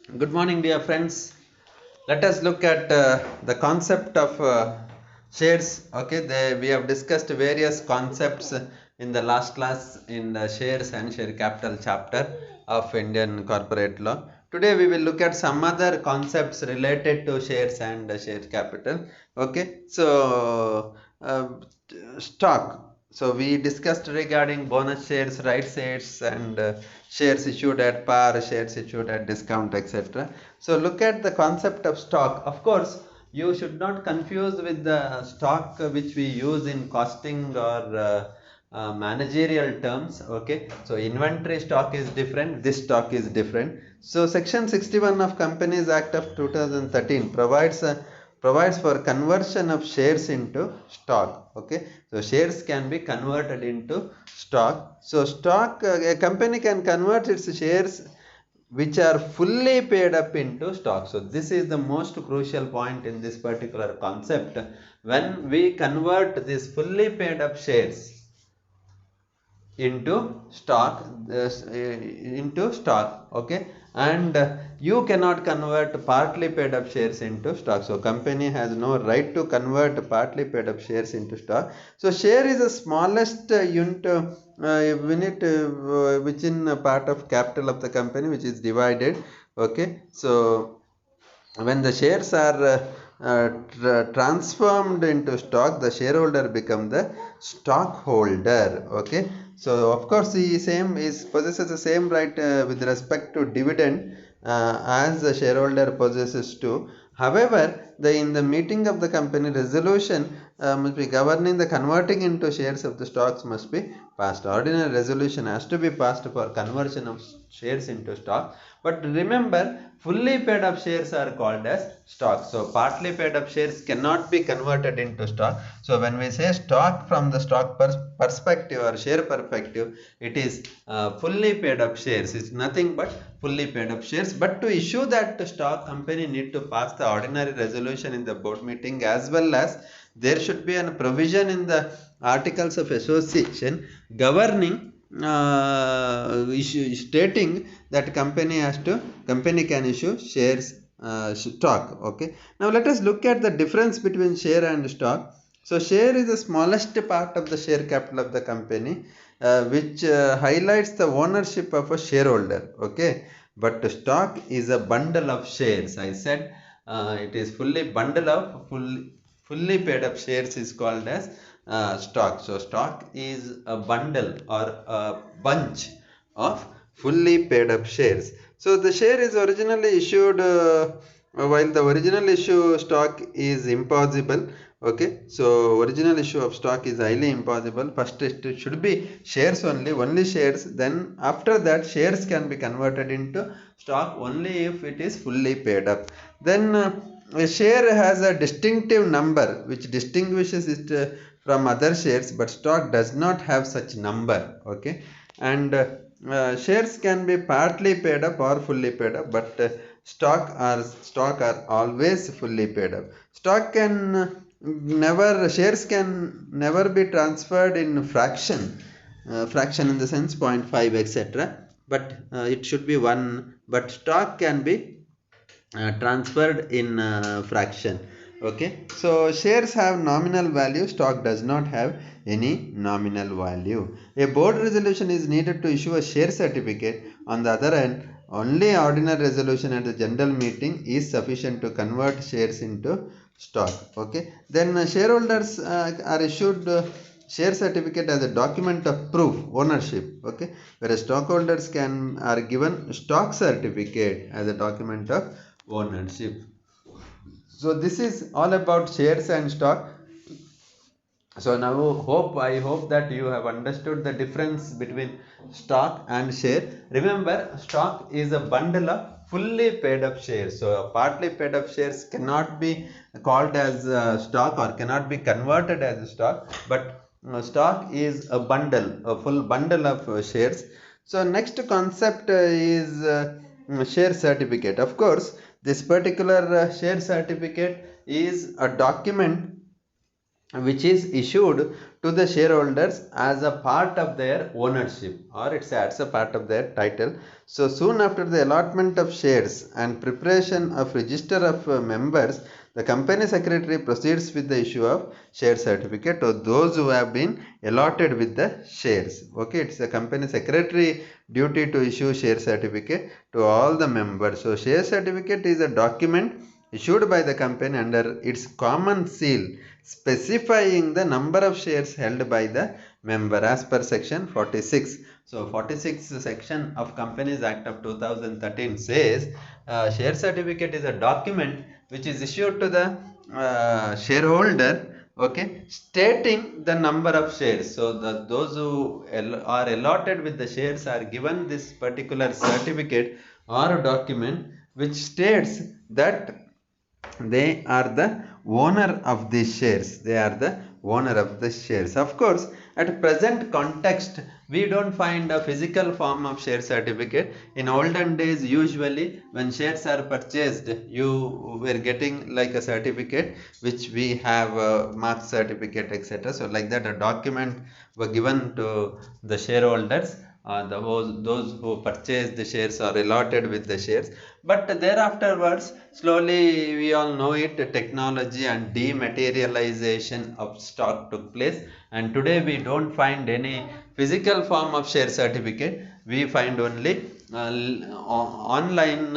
Good morning, dear friends. Let us look at the concept of shares. Okay, we have discussed various concepts in the last class in the shares and share capital chapter of Indian corporate law. Today we will look at some other concepts related to shares and share capital. Okay, so stock. So we discussed regarding bonus shares, rights shares, and shares issued at par, shares issued at discount, etc. So look at the concept of stock. Of course, you should not confuse with the stock which we use in costing or managerial terms. Okay, so inventory stock is different, this stock is different. So section 61 of Companies Act of 2013 provides for conversion of shares into stock. Okay, so shares can be converted into stock. So stock, a company can convert its shares which are fully paid up into stock. So this is the most crucial point in this particular concept. When we convert these fully paid up shares into stock, okay, and you cannot convert partly paid up shares into stock. So company has no right to convert partly paid up shares into stock. So share is the smallest unit within a part of capital of the company, which is divided. Okay, so when the shares are transformed into stock, the shareholder become the stockholder. Okay, so of course the same is possesses the same right with respect to dividend as the shareholder possesses too. However, in the meeting of the company, resolution must be governing the converting into shares of the stocks must be passed. Ordinary resolution has to be passed for conversion of shares into stock. But remember, fully paid up shares are called as stock. So partly paid up shares cannot be converted into stock. So when we say stock from the stock perspective or share perspective, it is fully paid up shares. It's nothing but fully paid up shares. But to issue that stock, company need to pass the ordinary resolution in the board meeting, as well as there should be a provision in the articles of association governing stating that company can issue shares stock. Okay, now let us look at the difference between share and stock. So share is the smallest part of the share capital of the company, which highlights the ownership of a shareholder. Okay, but stock is a bundle of shares. I said it is fully bundle of fully paid up shares is called as stock. So stock is a bundle or a bunch of fully paid up shares. So the share is originally issued while the original issue stock is impossible. Okay, so original issue of stock is highly impossible. First it should be shares only shares. Then after that shares can be converted into stock only if it is fully paid up. Then a share has a distinctive number which distinguishes it from other shares, but stock does not have such number. Okay, and shares can be partly paid up or fully paid up, but stock are always fully paid up. Stock can never shares can never be transferred in fraction in the sense 0.5 etc. But it should be 1. But stock can be transferred in fraction. Okay, so shares have nominal value, stock does not have any nominal value. A board resolution is needed to issue a share certificate. On the other hand, only ordinary resolution at the general meeting is sufficient to convert shares into stock. Okay, then shareholders are issued share certificate as a document of proof ownership. Okay, whereas stockholders are given stock certificate as a document of ownership. So this is all about shares and stock. So now I hope that you have understood the difference between stock and share. Remember, stock is a bundle of fully paid up shares. So partly paid up shares cannot be called as stock or cannot be converted as stock, but stock is a bundle, a full bundle of shares. So next concept is share certificate. Of course, this particular share certificate is a document which is issued to the shareholders as a part of their ownership, or it's as a part of their title. So soon after the allotment of shares and preparation of register of members, the company secretary proceeds with the issue of share certificate to those who have been allotted with the shares. Okay, it's the company secretary duty to issue share certificate to all the members. So share certificate is a document issued by the company under its common seal, specifying the number of shares held by the member as per section 46. So 46 section of Companies Act of 2013 says share certificate is a document which is issued to the shareholder, okay, stating the number of shares. So those who are allotted with the shares are given this particular certificate or document which states that they are the owner of these shares. They are the owner of the shares. Of course, at present context, we don't find a physical form of share certificate. In olden days, usually when shares are purchased, you were getting like a certificate which we have a mark certificate, etc. So like that, a document were given to the shareholders, those who purchased the shares are allotted with the shares. But thereafterwards, slowly, we all know it, technology and dematerialization of stock took place, and today we don't find any physical form of share certificate. We find only online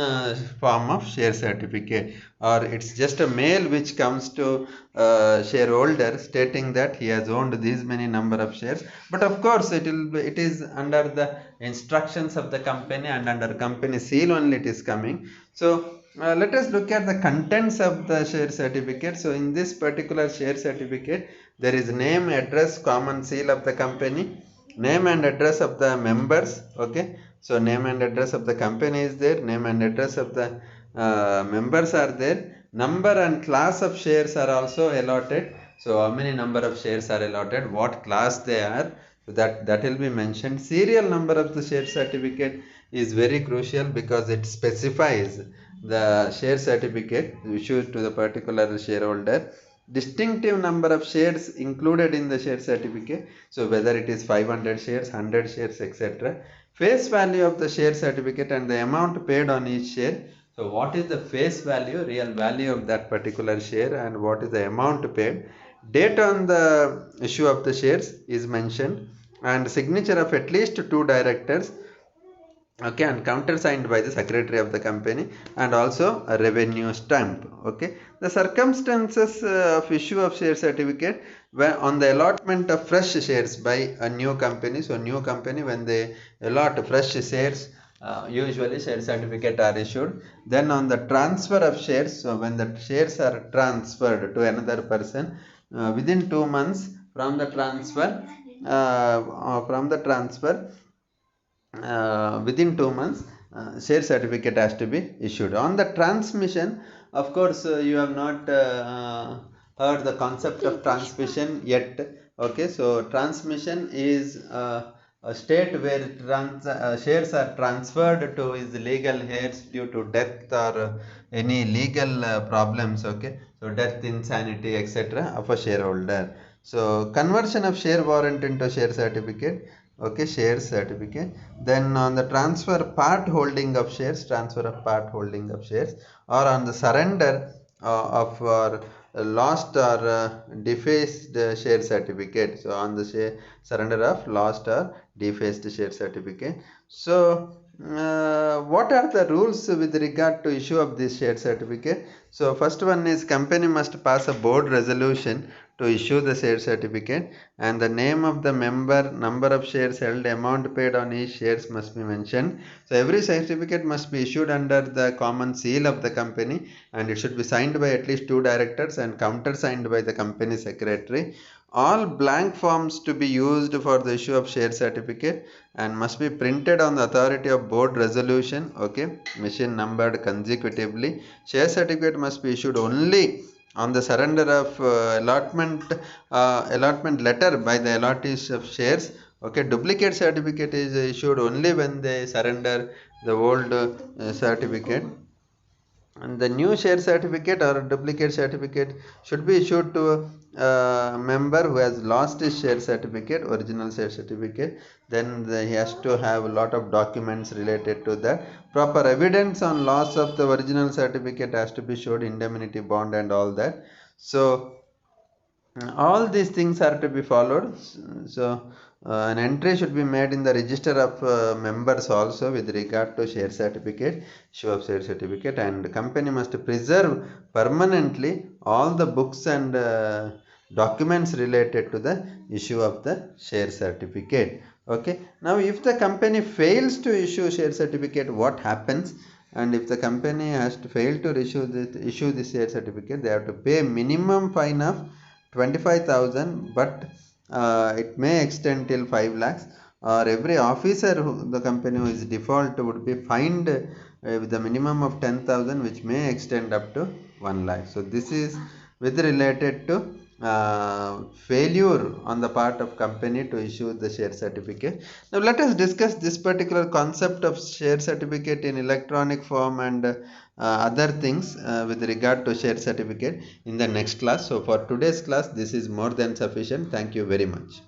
form of share certificate, or it's just a mail which comes to shareholder stating that he has owned these many number of shares. But of course, it is under the instructions of the company and under company seal only it is coming. So let us look at the contents of the share certificate. So in this particular share certificate, there is name, address, common seal of the company, name and address of the members. Okay, so name and address of the company is there, name and address of the members are there, number and class of shares are also allotted. So how many number of shares are allotted, what class they are, so that will be mentioned. Serial number of the share certificate is very crucial because it specifies the share certificate issued to the particular shareholder. Distinctive number of shares included in the share certificate, so whether it is 500 shares, 100 shares, etc. Face value of the share certificate and the amount paid on each share. So what is the face value, real value of that particular share, and what is the amount paid. Date on the issue of the shares is mentioned, and signature of at least 2 directors, okay, and countersigned by the secretary of the company, and also a revenue stamp. Okay, the circumstances of issue of share certificate where on the allotment of fresh shares by a new company. So new company, when they allot fresh shares, usually share certificate are issued. Then on the transfer of shares, so when the shares are transferred to another person within 2 months from the transfer, within 2 months, share certificate has to be issued. On the transmission, of course, you have not heard the concept of transmission yet. Okay, so transmission is a state where shares are transferred to his legal heirs due to death or any legal problems. Okay, so death, insanity, etc. of a shareholder. So conversion of share warrant into share certificate. Okay, share certificate. Then on the transfer part holding of shares, transfer of part holding of shares, or on the surrender of lost or defaced share certificate. So on the surrender of lost or defaced share certificate. So what are the rules with regard to issue of this share certificate? So first one is company must pass a board resolution to issue the share certificate, and the name of the member, number of shares held, amount paid on each shares must be mentioned. So every certificate must be issued under the common seal of the company, and it should be signed by at least 2 directors and countersigned by the company secretary. All blank forms to be used for the issue of share certificate and must be printed on the authority of board resolution. Okay, machine numbered consecutively. Share certificate must be issued only on the surrender of allotment letter by the allottees of shares. Okay, duplicate certificate is issued only when they surrender the old certificate. and the new share certificate or duplicate certificate should be issued to a member who has lost his share certificate, original share certificate. Then he has to have a lot of documents related to that. Proper evidence on loss of the original certificate has to be showed, indemnity bond and all that. So all these things are to be followed. So an entry should be made in the register of members also with regard to share certificate, issue of share certificate, and the company must preserve permanently all the books and documents related to the issue of the share certificate. Okay, now if the company fails to issue share certificate, what happens? And if the company has to fail to issue the share certificate, they have to pay minimum fine of 25,000, but it may extend till 5 lakhs, or every officer who the company who is default would be fined with a minimum of 10,000, which may extend up to 1 lakh. So this is with related to failure on the part of company to issue the share certificate. Now let us discuss this particular concept of share certificate in electronic form and other things with regard to share certificate in the next class. So for today's class, this is more than sufficient. Thank you very much.